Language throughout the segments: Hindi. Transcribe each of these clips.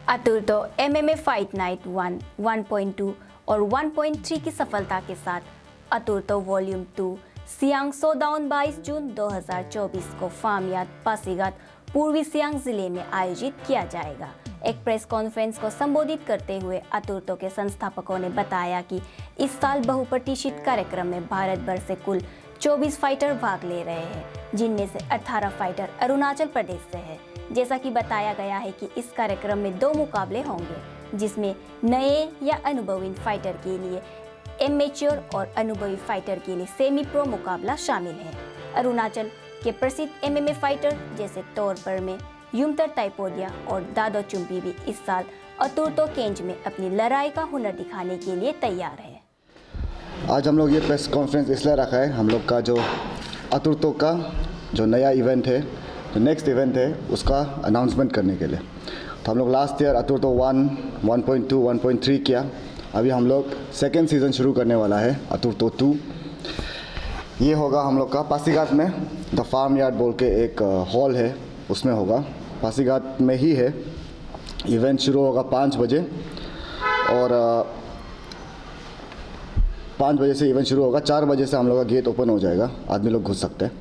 अतुर्तो MMA फाइट नाइट 1, 1.2 और 1.3 की सफलता के साथ अतुर्तो वॉल्यूम 2 सियांग शोडाउन 22 जून 2024 को फामयात पासीघाट पूर्वी सियांग जिले में आयोजित किया जाएगा। एक प्रेस कॉन्फ्रेंस को संबोधित करते हुए अतुर्तो के संस्थापकों ने बताया कि इस साल बहुप्रतीक्षित कार्यक्रम में भारत भर से कुल 24 फाइटर भाग ले रहे हैं, जिनमें से 18 फाइटर अरुणाचल प्रदेश से हैं। जैसा कि बताया गया है कि इस कार्यक्रम में 2 मुकाबले होंगे, जिसमें नए या अनुभवी फाइटर के लिए एमेच्योर और अनुभवी फाइटर के लिए सेमी प्रो मुकाबला शामिल है। अरुणाचल के प्रसिद्ध MMA फाइटर जैसे तौर पर में युमतर ताइपोडिया और दादो चुम्पी भी इस साल अतुर्तो केंज में अपनी लड़ाई का हुनर दिखाने के लिए तैयार है। आज हम लोग ये प्रेस कॉन्फ्रेंस इसलिए रखा है, हम लोग का जो अतुर्तो का जो नया इवेंट है, जो नेक्स्ट इवेंट है, उसका अनाउंसमेंट करने के लिए। तो हम लोग लास्ट ईयर अतुर्तो 1, 1.2, 1.3 किया। अभी हम लोग सेकेंड सीज़न शुरू करने वाला है अतुर्तो 2। ये होगा हम लोग का पासीघाट में द फार्म यार्ड बोल के एक हॉल है, उसमें होगा। पासीघाट में ही है। इवेंट शुरू होगा 5 बजे और 5 बजे से इवेंट शुरू होगा। 4 बजे से हम लोग का गेट ओपन हो जाएगा, आदमी लोग घुस सकते हैं।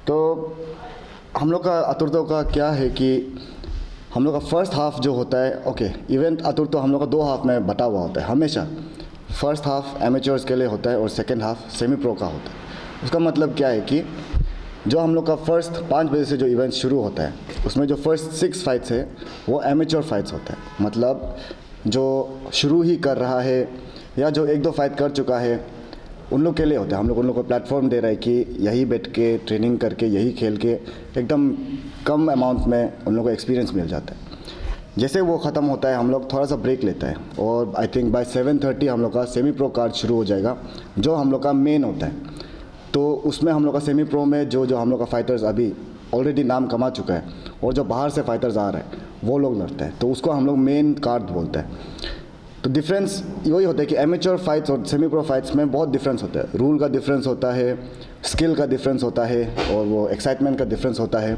तो हम लोग का अतुर्तो का क्या है कि हम लोग का फर्स्ट हाफ जो होता है, इवेंट अतुर्तो हम लोग का 2 हाफ में बटा हुआ होता है हमेशा। फर्स्ट हाफ एमेच्योर्स के लिए होता है और सेकेंड हाफ सेमी प्रो का होता है। उसका मतलब क्या है कि जो हम लोग का फर्स्ट 5 बजे से जो इवेंट शुरू होता है, उसमें जो फर्स्ट 6 फाइट्स है वो एमेच्योर फाइट्स होता है। मतलब जो शुरू ही कर रहा है या जो 1-2 फाइट कर चुका है, उन लोग के लिए होता है। हम लोग उन लोग को प्लेटफॉर्म दे रहे हैं कि यही बैठ के ट्रेनिंग करके, यही खेल के एकदम कम अमाउंट में उन लोग को एक्सपीरियंस मिल जाता है। जैसे वो ख़त्म होता है, हम लोग थोड़ा सा ब्रेक लेता है और आई थिंक बाय 7:30 हम लोग का सेमी प्रो कार्ड शुरू हो जाएगा, जो हम लोग का मेन होता है। तो उसमें हम लोग का सेमी प्रो में जो हम लोग का फाइटर्स अभी ऑलरेडी नाम कमा चुका है और जो बाहर से फाइटर्स आ रहे हैं वो लोग लड़ते हैं, तो उसको हम लोग मेन कार्ड बोलते हैं। तो डिफरेंस वही होता है कि एमेच्योर फाइट्स और सेमी प्रो फाइट्स में बहुत डिफरेंस होता है। रूल का डिफरेंस होता है, स्किल का डिफरेंस होता है और वो एक्साइटमेंट का डिफरेंस होता है।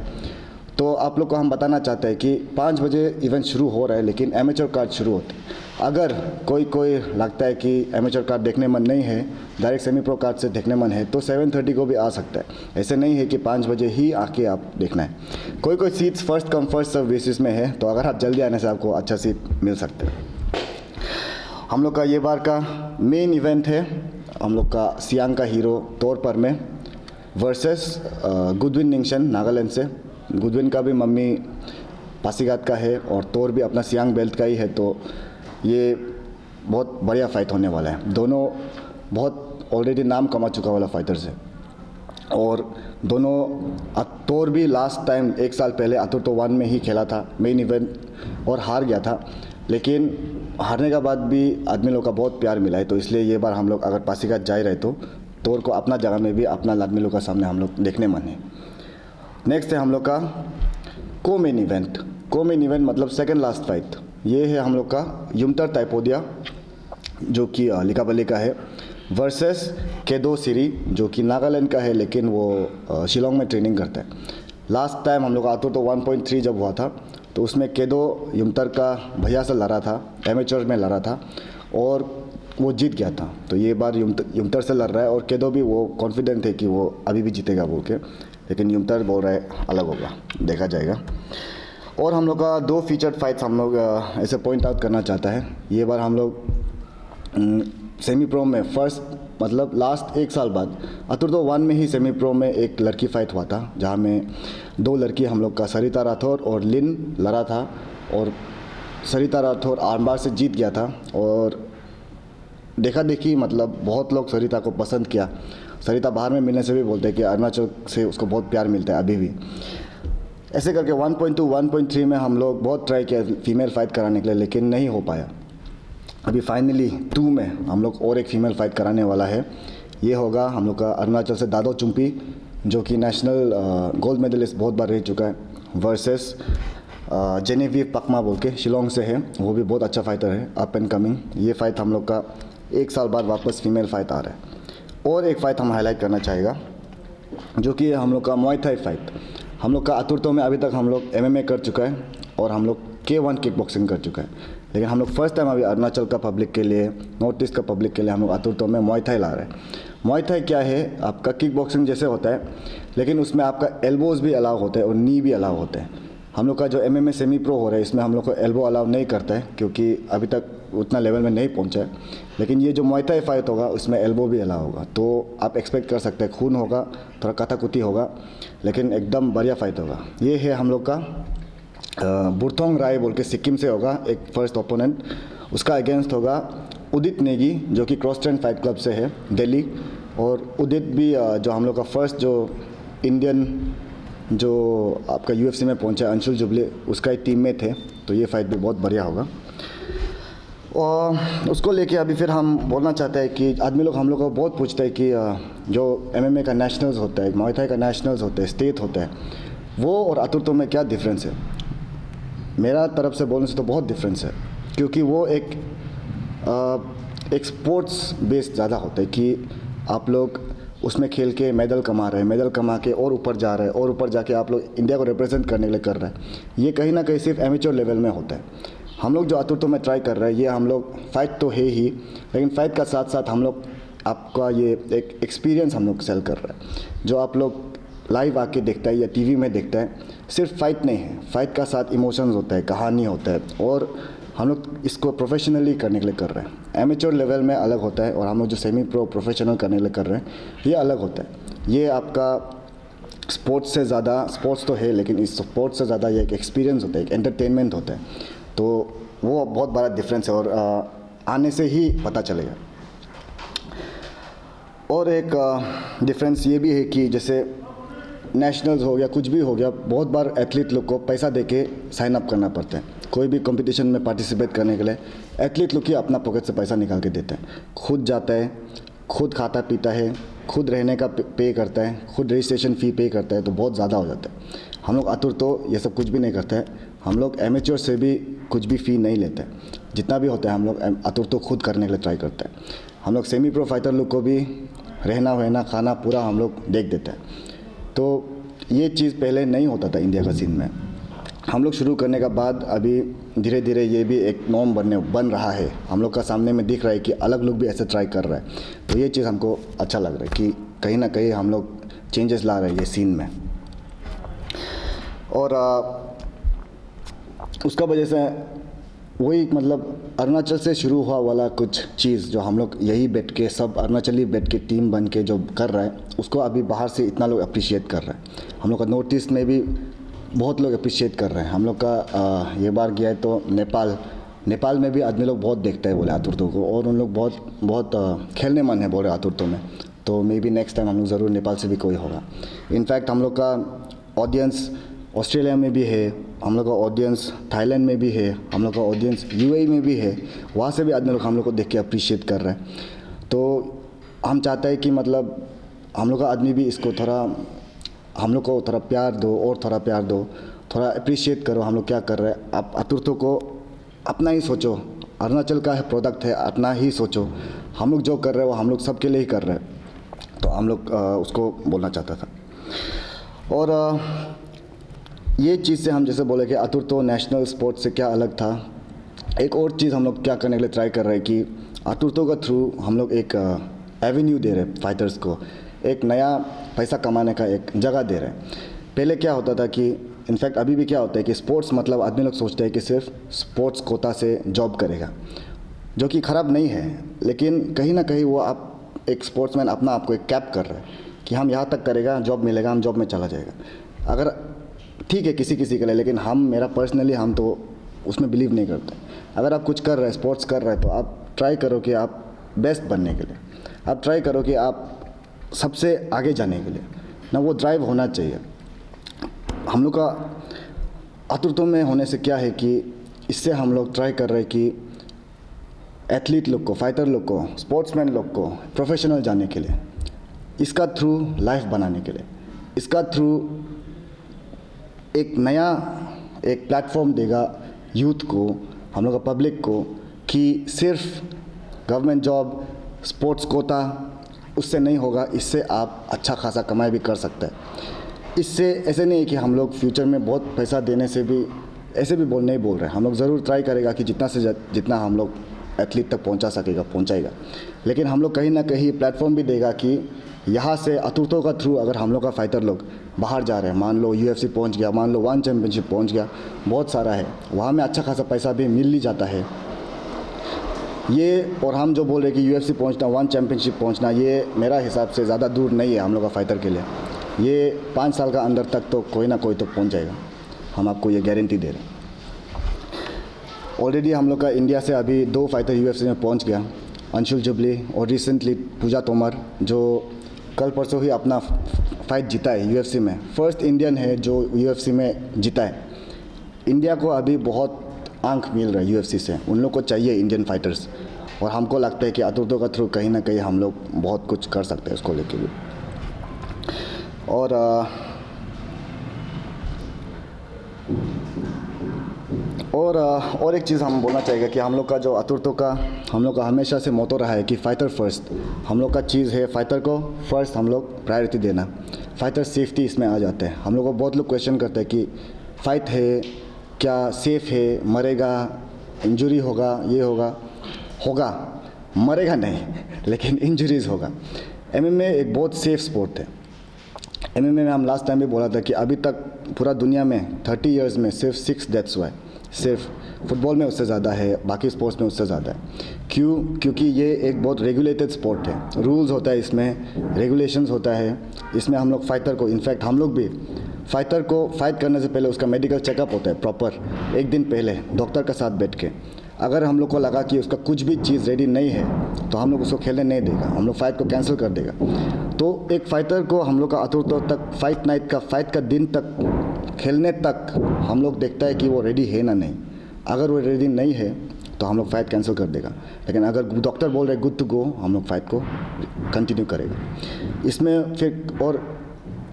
तो आप लोग को हम बताना चाहते हैं कि 5 बजे इवेंट शुरू हो रहा है, लेकिन एमेच्योर कार्ड शुरू होते हैं। अगर कोई लगता है कि एमेच्योर कार्ड देखने मन नहीं है, डायरेक्ट सेमी प्रो कार्ड से देखने मन है, तो 7:30 को भी आ सकता है। ऐसे नहीं है कि 5 बजे ही आके आप देखना है। कोई seats first come first serve basis में है, तो अगर आप जल्दी आने से आपको अच्छा सीट मिल सकता है। हम लोग का ये बार का मेन इवेंट है हम लोग का सियांग का हीरो तौर में वर्सेस गुडविन निंगशन नागालैंड से। गुडविन का भी मम्मी पासीघाट का है और तौर भी अपना सियांग बेल्ट का ही है, तो ये बहुत बढ़िया फाइट होने वाला है। दोनों बहुत ऑलरेडी नाम कमा चुका वाला फाइटर्स है और दोनों तौर भी लास्ट टाइम 1 साल पहले अतुर्तो 1 में ही खेला था मेन इवेंट और हार गया था, लेकिन हारने के बाद भी आदमी लोग का बहुत प्यार मिला है। तो इसलिए ये बार हम लोग अगर पासीघाट जा रहे तो तौर को अपना जगह में भी अपना आदमी लोग का सामने हम लोग देखने मन है। नेक्स्ट है हम लोग का को मेन इवेंट मतलब सेकेंड लास्ट फाइट। ये है हम लोग का युमतर ताइपोडिया जो कि लिकाबली का है वर्सेस केदो सिरी जो कि नागालैंड का है, लेकिन वो शिलोंग में ट्रेनिंग करता है। लास्ट टाइम हम लोग का अतुर्तो 1.3 जब हुआ था, तो उसमें केदो युमतर का भैया से लड़ा था, एमेच्योर में लड़ा था और वो जीत गया था। तो ये बार युमतर से लड़ रहा है और केदो भी वो कॉन्फिडेंट है कि वो अभी भी जीतेगा बोल के, लेकिन युमतर बोल रहा है अलग होगा, देखा जाएगा। और हम लोग का 2 फीचर्ड फाइट्स हम लोग ऐसे पॉइंट आउट करना चाहता है। ये बार हम लोग सेमी प्रो में फर्स्ट मतलब लास्ट 1 साल बाद अतुर्तो 1 में ही सेमी प्रो में एक लड़की फाइट हुआ था, जहाँ में 2 लड़की हम लोग का सरिता राठौर और लिन लड़ा था और सरिता राठौर आर्मबार से जीत गया था। और देखा देखी मतलब बहुत लोग सरिता को पसंद किया। सरिता बाहर में मिलने से भी बोलते हैं कि अरुणाचल से उसको बहुत प्यार मिलता है अभी भी। ऐसे करके 1.2, 1.3 में हम लोग बहुत ट्राई किया फीमेल फाइट कराने के लिए, लेकिन नहीं हो पाया। अभी फाइनली 2 में हम लोग और एक फीमेल फाइट कराने वाला है। ये होगा हम लोग का अरुणाचल से दादो चुम्पी जो कि नेशनल गोल्ड मेडलिस्ट बहुत बार रह चुका है, वर्सेस जेनेविव पकमा बोल के शिलोंग से है, वो भी बहुत अच्छा फाइटर है, अप एंड कमिंग। ये फाइट हम लोग का 1 साल बाद वापस फीमेल फाइट आ रहा है। और एक फ़ाइट हम हाईलाइट करना चाहेगा जो कि हम लोग का मुआय थाई फाइट। हम लोग का अतुर्तो में अभी तक हम लोग MMA कर चुका है और हम लोग K1 किक बॉक्सिंग कर चुका है, लेकिन हम लोग फर्स्ट टाइम अभी अरुणाचल का पब्लिक के लिए, नॉर्थ ईस्ट का पब्लिक के लिए हम लोग आतुरतो में मुआय थाई ला रहे हैं। मुआय थाई क्या है, आपका किक बॉक्सिंग जैसे होता है, लेकिन उसमें आपका एल्बोज़ भी अलाउ होते हैं और नी भी अलाउ होते हैं। हम लोग का जो MMA सेमी प्रो हो रहा है, इसमें हम लोग को एल्बो अलाउ नहीं करता है, क्योंकि अभी तक उतना लेवल में नहीं पहुंचा है। लेकिन ये जो मुआय थाई फाइट होगा उसमें एल्बो भी अलाउ होगा, तो आप एक्सपेक्ट कर सकते हैं खून होगा, थोड़ा कथाकुती होगा, लेकिन एकदम बढ़िया फाइट होगा। ये है हम लोग का बुरथोंग राय बोल के सिक्किम से होगा एक फर्स्ट ओपोनेंट। उसका अगेंस्ट होगा उदित नेगी, जो कि क्रॉस ट्रेंड फाइट क्लब से है दिल्ली। और उदित भी जो हम लोग का फर्स्ट जो इंडियन जो आपका UFC में पहुंचा, अंशुल जुबली, उसका ही टीम में थे, तो ये फाइट भी बहुत बढ़िया होगा। और उसको लेके अभी फिर हम बोलना चाहते हैं कि आदमी लोग हम लोग को बहुत पूछते हैं कि जो MMA का नेशनल्स होता है, मुआय थाई का नेशनल्स होता है, स्टेट होता है, वो और आतुरतो में क्या डिफरेंस है। मेरा तरफ से बोलने से तो बहुत डिफरेंस है, क्योंकि वो एक स्पोर्ट्स बेस्ड ज़्यादा होता है कि आप लोग उसमें खेल के मेडल कमा रहे हैं, मेडल कमा के और ऊपर जा रहे हैं, और ऊपर जाके आप लोग इंडिया को रिप्रेजेंट करने के लिए कर रहे हैं। ये कहीं ना कहीं सिर्फ एमेच्योर लेवल में होता है। हम लोग जो आतुरतो में ट्राई कर रहे हैं, ये हम लोग फाइट तो है ही, लेकिन फाइट का साथ साथ हम लोग आपका ये एक एक्सपीरियंस हम लोग सेल कर रहे हैं। जो आप लोग लाइव आके देखता है या टीवी में देखता है, सिर्फ फाइट नहीं है, फाइट का साथ इमोशंस होता है, कहानी होता है, और हम लोग इसको प्रोफेशनली करने के लिए कर रहे हैं। एमेच्योर लेवल में अलग होता है, और हम लोग जो सेमी प्रो प्रोफेशनल करने के लिए कर रहे हैं, ये अलग होता है। ये आपका स्पोर्ट्स से ज़्यादा, स्पोर्ट्स तो है, लेकिन इस स्पोर्ट्स से ज़्यादा ये एक एक्सपीरियंस होता है, एक एंटरटेनमेंट होता है। तो वो बहुत बड़ा डिफरेंस है, और आने से ही पता चलेगा। और एक डिफरेंस ये भी है कि जैसे नेशनल्स हो गया, कुछ भी हो गया, बहुत बार एथलीट लोग को पैसा देके साइन अप करना पड़ता है। कोई भी कंपटीशन में पार्टिसिपेट करने के लिए एथलीट लोग ही अपना पॉकेट से पैसा निकाल के देते हैं, खुद जाता है, खुद खाता पीता है, खुद रहने का पे करता है, खुद रजिस्ट्रेशन फ़ी पे करता है, तो बहुत ज़्यादा हो जाता है। हम लोग आतुरतो ये सब कुछ भी नहीं करते हैं। हम लोग एमेच्योर से भी कुछ भी फ़ी नहीं लेते, जितना भी होता है हम लोग आतुरतो खुद करने के लिए ट्राई करते हैं। हम लोग सेमी प्रो फाइटर लोग को भी रहना वहना खाना पूरा हम लोग देख देते हैं। तो ये चीज़ पहले नहीं होता था इंडिया का सीन में। हम लोग शुरू करने के बाद अभी धीरे धीरे ये भी एक नॉर्म बन रहा है। हम लोग का सामने में दिख रहा है कि अलग लोग भी ऐसे ट्राई कर रहे हैं, तो ये चीज़ हमको अच्छा लग रहा है कि कहीं ना कहीं हम लोग चेंजेस ला रहे हैं ये सीन में। और उसका वजह से वही मतलब अरुणाचल से शुरू हुआ वाला कुछ चीज़ जो हम लोग यही बैठ के सब अरुणाचली बैठ के टीम बन के जो कर रहा है, उसको अभी बाहर से इतना लोग अप्रिशिएट कर रहे हैं। हम लोग का नॉर्थ ईस्ट में भी बहुत लोग अप्रिशिएट कर रहे हैं। हम लोग का ये बार गया है तो नेपाल में भी आदमी लोग बहुत देखते हैं बोले आतुरतो को, और उन लोग बहुत खेलने मन है बोले आतुरतो में। तो मे बी नेक्स्ट टाइम हम लोग ज़रूर नेपाल से भी कोई होगा। इनफैक्ट हम लोग का ऑडियंस ऑस्ट्रेलिया में भी है, हम लोग का ऑडियंस थाईलैंड में भी है, हम लोग का ऑडियंस UAE में भी है, वहाँ से भी आदमी लोग हम लोग को देख के अप्रिशिएट कर रहे हैं। तो हम चाहते हैं कि मतलब हम लोग का आदमी भी इसको थोड़ा, हम लोग को थोड़ा प्यार दो, और थोड़ा प्यार दो, थोड़ा अप्रिशिएट करो हम लोग क्या कर रहे हैं। आप आतुरतो को अपना ही सोचो, अरुणाचल का प्रोडक्ट है, अपना ही सोचो। हम लोग जो कर रहे हैं वो हम लोग सबके लिए ही कर रहे हैं। तो हम लोग उसको बोलना चाहता था। और ये चीज़ से हम जैसे बोले कि आतुरतो नेशनल स्पोर्ट्स से क्या अलग था। एक और चीज़ हम लोग क्या करने के लिए ट्राई कर रहे हैं कि आतुरतो का थ्रू हम लोग एक एवेन्यू दे रहे हैं फाइटर्स को, एक नया पैसा कमाने का एक जगह दे रहे हैं। पहले क्या होता था कि इनफैक्ट अभी भी क्या होता है कि स्पोर्ट्स मतलब आदमी लोग सोचते हैं कि सिर्फ स्पोर्ट्स कोटा से जॉब करेगा, जो कि ख़राब नहीं है, लेकिन कहीं ना कहीं वो आप एक स्पोर्ट्समैन अपना आपको एक कैप कर रहा है कि हम यहाँ तक करेगा, जॉब मिलेगा, हम जॉब में चला जाएगा। अगर ठीक है किसी के लिए, लेकिन मेरा पर्सनली हम तो उसमें बिलीव नहीं करते। अगर आप कुछ कर रहे हैं, स्पोर्ट्स कर रहे हैं, तो आप ट्राई करो कि आप बेस्ट बनने के लिए, आप ट्राई करो कि आप सबसे आगे जाने के लिए ना, वो ड्राइव होना चाहिए। हम लोग का आतुरतो में होने से क्या है कि इससे हम लोग ट्राई कर रहे हैं कि एथलीट लोग को, फाइटर लोग को, स्पोर्ट्समैन लोग को प्रोफेशनल जाने के लिए, इसका थ्रू लाइफ बनाने के लिए, इसका थ्रू एक नया एक प्लेटफॉर्म देगा यूथ को, हम लोग का पब्लिक को, कि सिर्फ गवर्नमेंट जॉब, स्पोर्ट्स कोटा उससे नहीं होगा। इससे आप अच्छा खासा कमाई भी कर सकते हैं। इससे ऐसे नहीं है कि हम लोग फ्यूचर में बहुत पैसा देने से भी ऐसे भी नहीं बोल रहे, हम लोग ज़रूर ट्राई करेगा कि जितना हम लोग एथलीट तक पहुंचाएगा। लेकिन हम लोग कहीं ना कहीं प्लेटफॉर्म भी देगा कि यहाँ से अतुर्तों का थ्रू अगर हम लोग का फाइटर लोग बाहर जा रहे हैं, मान लो UFC पहुंच गया, मान लो वन चैम्पियनशिप पहुंच गया, बहुत सारा है, वहाँ में अच्छा खासा पैसा भी मिल ही जाता है ये। और हम जो बोल रहे हैं कि UFC पहुंचना, वन चैम्पियनशिप पहुंचना, ये मेरा हिसाब से ज़्यादा दूर नहीं है हम लोग का फाइटर के लिए। ये 5 साल का अंदर तक तो कोई ना कोई तो पहुंच जाएगा, हम आपको ये गारंटी दे रहे हैं। ऑलरेडी हम लोग का इंडिया से अभी 2 फाइटर UFC में पहुंच गया, अंशुल जुबली और रिसेंटली पूजा तोमर, जो कल परसों ही अपना फाइट जीता है UFC में। फर्स्ट इंडियन है जो UFC में जीता है। इंडिया को अभी बहुत आंख मिल रहा है UFC से, उन लोग को चाहिए इंडियन फाइटर्स, और हमको लगता है कि अतुर्तों का थ्रू कहीं ना कहीं हम लोग बहुत कुछ कर सकते हैं उसको लेके भी। और एक चीज़ हम बोलना चाहेंगे कि हम लोग का जो अतुर्तों का हम लोग का हमेशा से मोटो रहा है कि फ़ाइटर फर्स्ट। हम लोग का चीज़ है फाइटर को फर्स्ट हम लोग प्रायोरिटी देना, फाइटर सेफ्टी इसमें आ जाते हैं। हम लोग को बहुत लोग क्वेश्चन करते हैं कि फ़ाइट है क्या, सेफ़ है, मरेगा, इंजरी होगा, ये होगा, मरेगा नहीं लेकिन इंजरीज होगा। MMA एक बहुत सेफ स्पोर्ट है। MMA में हम लास्ट टाइम भी बोला था कि अभी तक पूरा दुनिया में 30 इयर्स में सिर्फ 6 डेथ्स हुआ है, सिर्फ फुटबॉल में उससे ज़्यादा है, बाकी स्पोर्ट्स में उससे ज़्यादा है। क्योंकि ये एक बहुत रेगुलेटेड स्पोर्ट है, रूल्स होता है इसमें, रेगुलेशंस होता है इसमें। हम लोग फाइटर को, इनफैक्ट हम लोग भी फाइटर को फाइट करने से पहले उसका मेडिकल चेकअप होता है प्रॉपर, 1 दिन पहले डॉक्टर के साथ बैठ के। अगर हम लोग को लगा कि उसका कुछ भी चीज़ रेडी नहीं है तो हम लोग उसको खेलने नहीं देगा, हम लोग फाइट को कैंसिल कर देगा। तो एक फाइटर को हम लोग का अतुर्तों तक फाइट का दिन तक खेलने तक हम लोग देखता है कि वो रेडी है ना नहीं। अगर वो रेडी नहीं है तो हम लोग फाइट कैंसिल कर देगा, लेकिन अगर डॉक्टर बोल रहे गुड टू गो, हम लोग फाइट को कंटिन्यू करेगा। इसमें फिर और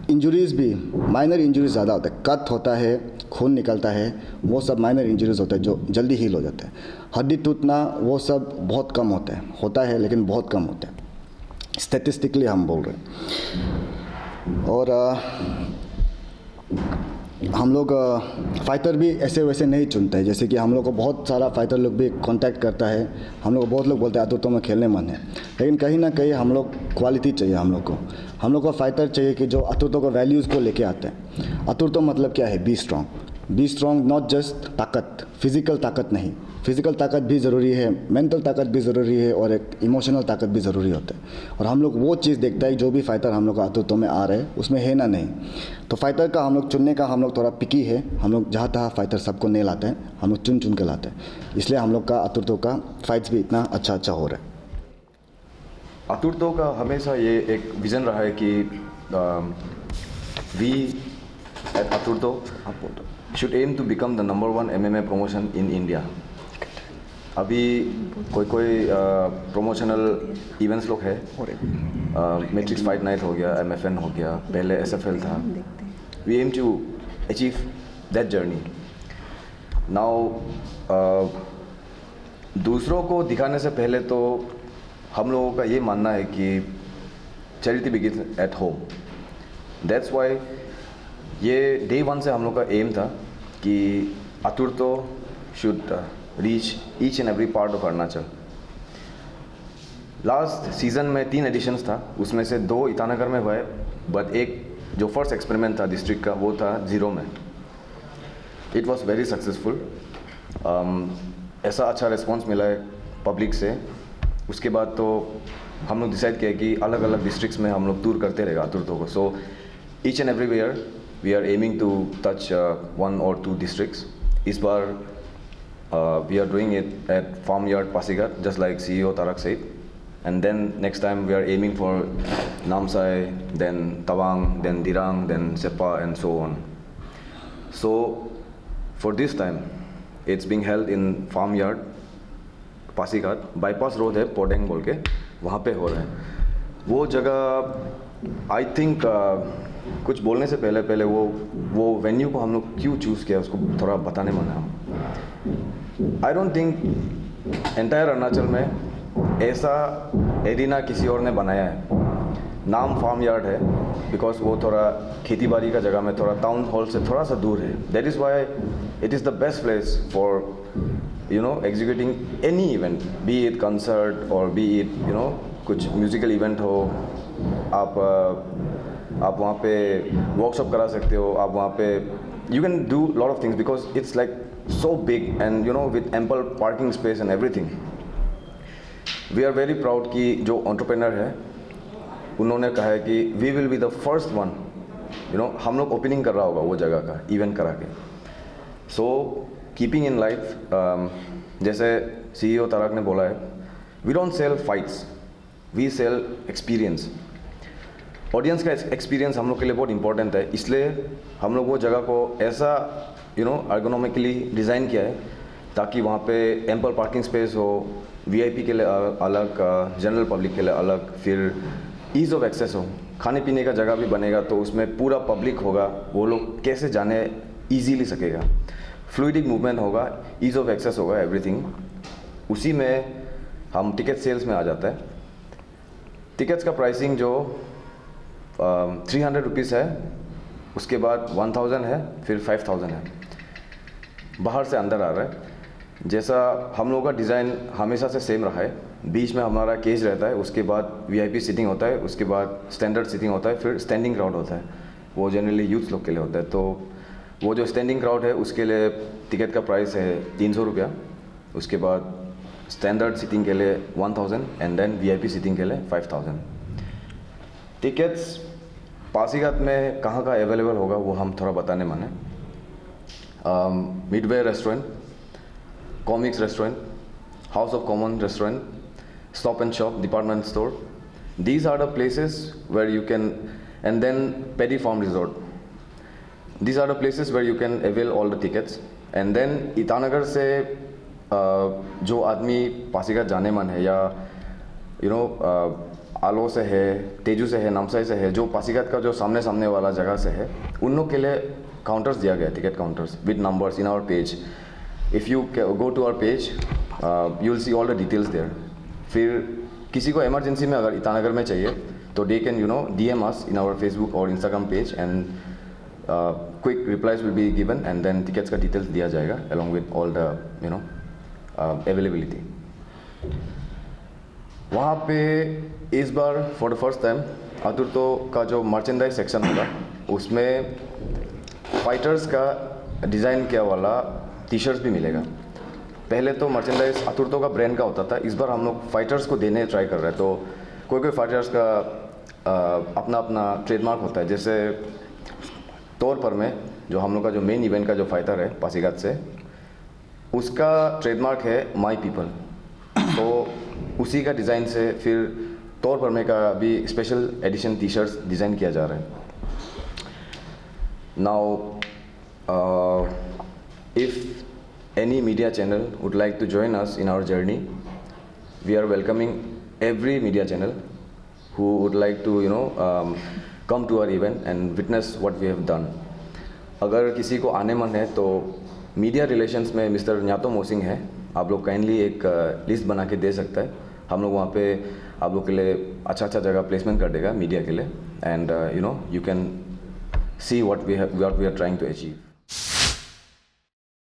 इंजरीज़ भी, माइनर इंजरीज ज़्यादा होता है, कट होता है, खून निकलता है, वो सब माइनर इंजरीज होते हैं जो जल्दी हील हो जाता है। हड्डी टूटना वो सब बहुत कम होता है लेकिन बहुत कम होता है, स्टैटिस्टिकली हम बोल रहे हैं। और हम लोग फाइटर भी ऐसे वैसे नहीं चुनते हैं, जैसे कि हम लोग को बहुत सारा फाइटर लोग भी कांटेक्ट करता है, हम लोग को बहुत लोग बोलते हैं अतुर्तों में खेलने मन है, लेकिन कहीं ना कहीं हम लोग क्वालिटी चाहिए। हम लोग को फाइटर चाहिए कि जो अतुर्तों को वैल्यूज़ को लेके आते हैं। अतुर्तों मतलब क्या है? बी स्ट्रॉन्ग, नॉट जस्ट ताकत, फिजिकल ताकत नहीं, फिजिकल ताकत भी ज़रूरी है, मेंटल ताकत भी ज़रूरी है, और एक इमोशनल ताकत भी ज़रूरी होता है। और हम लोग वो चीज़ देखता है जो भी फाइटर हम लोग का अतुर्तों में आ रहे हैं उसमें है ना नहीं। तो फाइटर का हम लोग चुनने का हम लोग थोड़ा पिकी है, हम लोग जहाँ तहाँ फाइटर सबको नहीं लाते हैं, हम लोग चुन के लाते हैं, इसलिए हम लोग का अतुर्तों का फाइट्स भी इतना अच्छा हो रहा है। अतुर्तों का हमेशा ये एक विज़न रहा है कि वी एट अतुर्तों should aim to become the number 1 MMA promotion in India। अभी कोई प्रोमोशनल इवेंट्स लोग है, मैट्रिक्स फाइट नाइट हो गया, MFN हो गया, पहले SFL था। We aim to achieve that journey. Now दूसरों को दिखाने से पहले तो हम लोगों का ये मानना है कि charity begins at home. That's why ये डे 1 से हम लोग का एम था कि अतुर्तों should reach each and every part of Arunachal. Last season में 3 एडिशंस था, उसमें से 2 ईटानगर में हुए, बट एक जो फर्स्ट एक्सपेरिमेंट था डिस्ट्रिक्ट का वो था 0 में। It was very successful. ऐसा अच्छा रिस्पॉन्स मिला है पब्लिक से। उसके बाद तो हम लोग डिसाइड किया कि अलग अलग डिस्ट्रिक्ट्स में हम लोग टूर करते रहेगा अतुर्तों को। So each and everywhere we are aiming to touch 1 or 2 districts. इस बार we are doing it at Farmyard Pasigat, just like CEO Tarak said, and then next time we are aiming for Namsai, then Tawang, then Dirang, then Sepa, and so on. So for this time it's being held in Farmyard Pasigat, bypass road है पोडेंग बोल के, वहाँ पे हो रहा है। वो जगह आई थिंक कुछ बोलने से पहले वो वेन्यू को हम लोग क्यों चूज़ किया उसको थोड़ा बताने मन है। I don't think entire Arunachal में ऐसा एरिना किसी और ने बनाया है नाम फार्म यार्ड है बिकॉज वो थोड़ा खेती बाड़ी का जगह में थोड़ा टाउन हॉल से थोड़ा सा दूर है. That is why it is the best place for executing any event, B it concert और बी इट कुछ म्यूजिकल इवेंट हो. आप वहाँ पे वर्कशॉप करा सकते हो. आप वहाँ पे you can do lot of things because it's like so big and with ample parking space and everything. We are very proud कि जो एंटरप्रेन्योर है उन्होंने कहा है कि we will be the first one. हम लोग ओपनिंग कर रहा होगा वो जगह का इवेंट करा के. सो कीपिंग इन लाइफ, जैसे CEO तारक ने बोला है, we don't sell fights, we sell experience. Audience का एक्सपीरियंस हम लोग के लिए बहुत इंपॉर्टेंट है. इसलिए हम लोग वो जगह को ऐसा अर्गोनॉमिकली डिज़ाइन किया है ताकि वहाँ पे एम्पल पार्किंग स्पेस हो, VIP के लिए अलग, जनरल पब्लिक के लिए अलग, फिर ईज़ ऑफ एक्सेस हो. खाने पीने का जगह भी बनेगा तो उसमें पूरा पब्लिक होगा, वो लोग कैसे जाने ईजीली सकेगा. फ्लूइडिक मूवमेंट होगा, ईज़ ऑफ एक्सेस होगा, एवरीथिंग. उसी में हम टिकट सेल्स में आ जाता है. टिकट्स का प्राइसिंग जो 300 रुपीज़ है, उसके बाद 1000 है, फिर 5000 है. बाहर से अंदर आ रहा है. जैसा हम लोगों का डिज़ाइन हमेशा से सेम रहा है. बीच में हमारा केज रहता है, उसके बाद VIP सीटिंग होता है, उसके बाद स्टैंडर्ड सीटिंग होता है, फिर स्टैंडिंग क्राउड होता है. वो जनरली यूथ लोग के लिए होता है. तो वो जो स्टैंडिंग क्राउड है उसके लिए टिकट का प्राइस है 300 रुपया. उसके बाद स्टैंडर्ड सीटिंग के लिए 1000 एंड देन VIP सीटिंग के लिए 5000. टिकट्स पासीघाट में कहाँ अवेलेबल होगा वो हम थोड़ा बताने माने. Midway restaurant, comics restaurant, house of common restaurant, Stop and Shop department store. These are the places where you can, and then Paddy Farm Resort. These are the places where you can avail all the tickets. And then Itanagar से जो आदमी पासीघाट जाने मन है या आलो से है, तेजू से है, नामसाई से है, जो पासीघाट का जो सामने वाला जगह से है, उन लोग के लिए काउंटर्स दिया गया, ticket counters with numbers in our page. If you go to our page you will see all the details there. फिर किसी को इमरजेंसी में अगर ईटानगर में चाहिए तो they can DM us in our Facebook और Instagram page and quick replies will be given and then tickets का details दिया जाएगा along with all the availability. वहाँ पे इस बार for the first time आतुर्तो का जो मर्चेंडाइज सेक्शन होगा उसमें फाइटर्स का डिज़ाइन किया वाला T-shirts भी मिलेगा. पहले तो मर्चेंडाइज आतुर्तो का ब्रांड का होता था. इस बार हम लोग फाइटर्स को देने ट्राई कर रहे हैं. तो कोई फाइटर्स का अपना अपना ट्रेडमार्क होता है. जैसे तौर पर में जो हम लोग का जो मेन इवेंट का जो फाइटर है पासीघाट से, उसका ट्रेडमार्क है माई पीपल. तो उसी का डिज़ाइन से फिर तौर पर में का भी स्पेशल एडिशन T-shirts डिज़ाइन किया जा रहा है. Now if any media channel would like to join us in our journey, we are welcoming every media channel who would like to come to our event and witness what we have done. अगर किसी को आने मन है तो मीडिया रिलेशंस में मिस्टर न्यातो मोसिंग है. आप लोग काइंडली एक लिस्ट बना के दे सकता है. हम लोग वहाँ पे आप लोग के लिए अच्छा जगह प्लेसमेंट कर देगा मीडिया के लिए. And you can see what we are trying to achieve.